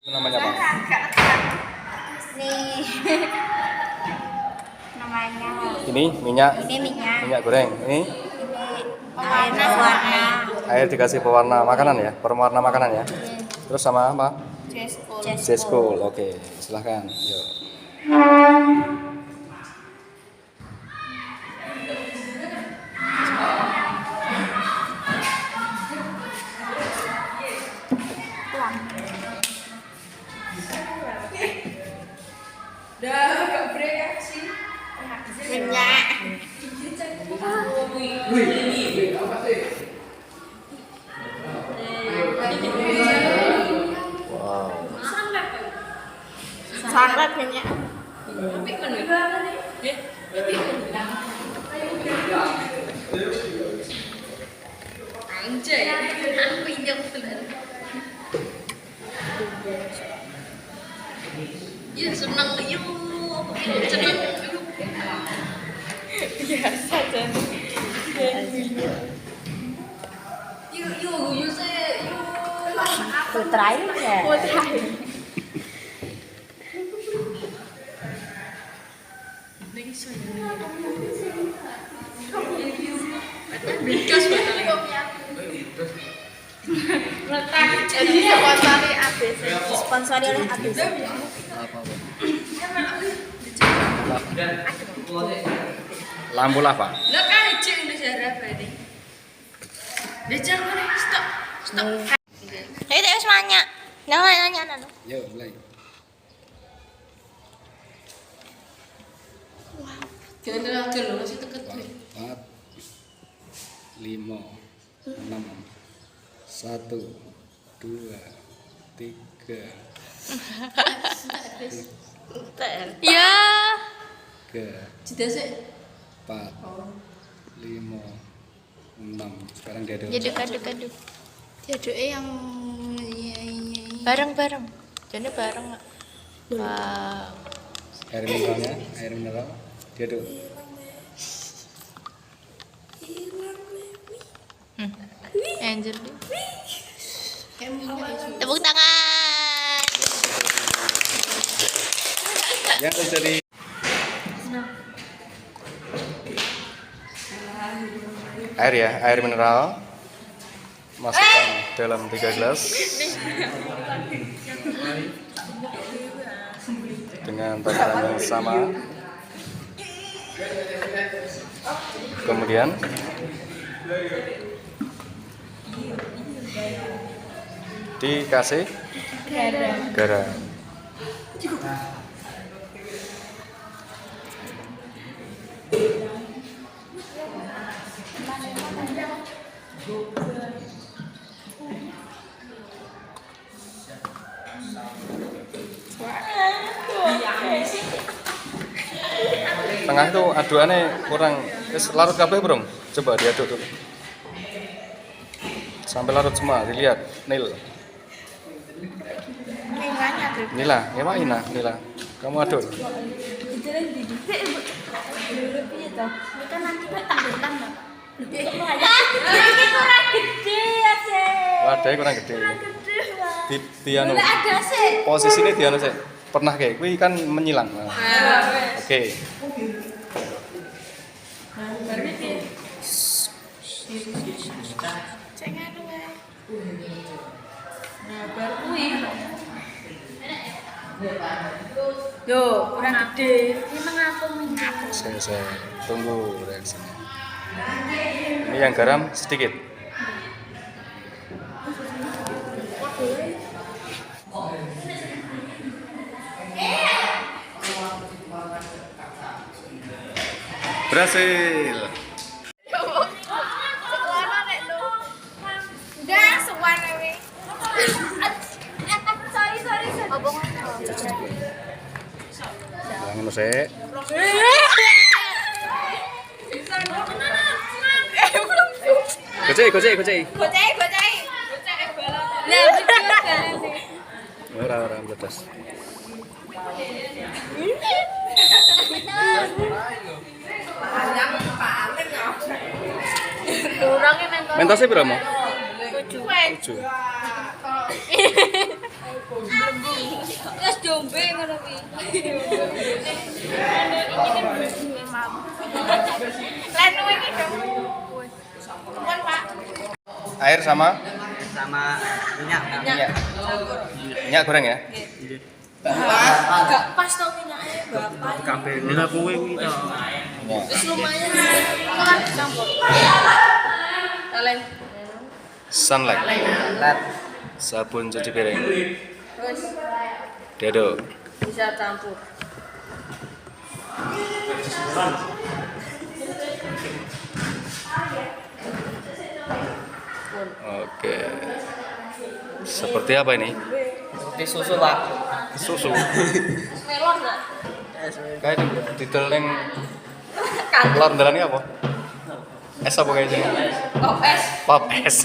Namanya apa? Nih. Namanya. Ini minyak. Ini minyak. Minyak goreng. Ini Air pewarna. air dikasih pewarna makanan ya, pewarna makanan ya. Terus sama apa? Zeskul. Oke, silahkan. Yuk. Minyak. Wow. Sangat minyak. Anjay, aku injak bener. Ya senang yuk, senang yuk. Biasa kan. Yuk saya yuk. Putrain ya. Putrain. Bikas banget. Jadi sponsori ABC. Disponsori oleh ABC. Lampu lava. Lah kan cek Indonesia apa ini? Bejar mana? Stop. Saya tak harus nanya. Nanya. Yuk, mulai. Kira kalau masih dekat tuh. 4 5 6 1 2 3 Ya. 3 Cita sih. 4 5 6. Sekarang dia dulu. Jadi kadu-kadu. Jaduknya yang Bareng-bareng. Jadi bareng nggak? Wow. Air mineralnya, air mineral. Dia dulu. Angel. Tepuk tangan. Yang terjadi air ya, air mineral. Masukkan dalam 3 gelas dengan takaran yang sama. Kemudian dikasih garam. Tengah itu aduannya kurang larut kabeh, Bro. Coba diaduk dulu. Sampai larut semua, dilihat. Nila, ya Pak Ina, Nila. Kamu aduk. Wadahnya kurang gede. Dianu. Posisinya dianu sih. Pernah kayak kuwi kan menyilang. Nah. Oke. Yo, kurang gede. Emang aku minyak. Saya tunggu reaksinya. Ini yang garam sedikit. Berhasil. Udah, semuanya weh. Sorry. Jangan sih. Gocek. Nah, Ora betes. Mentosnya berapa? 7. Wis dombe ngono kuwi. Lenu iki dong. Pun Pak. Air sama minyak. minyak goreng ya. Gak pas to minyaknya Bapak. Kabeh ora kowe kuwi to. Minyak. Wis lumayan. Kan campur. Kalian Sunlight. Lat. Sabun cuci piring. terus Dedo. bisa campur. Oke. Seperti apa ini? Seperti susu, Pak. Susu. Melon enggak? Kayak detail yang lor dalamnya apa? Es apa kayaknya? Oh, es. Pop es.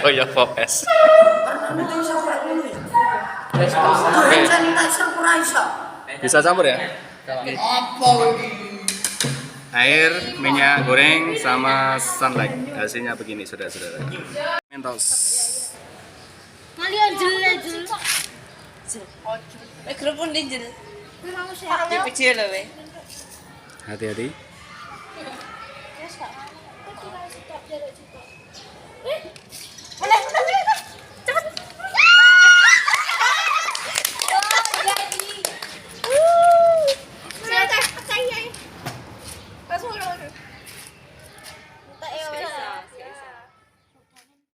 Oh ya pop es. Oke. Bisa campur ya? Air, minyak goreng, sama sunlight. Hasilnya begini, saudara-saudara. Mentos. Kalian jel. Mikrofon dijel. Mau sih. Kecil loh, we. Hati-hati. Mana?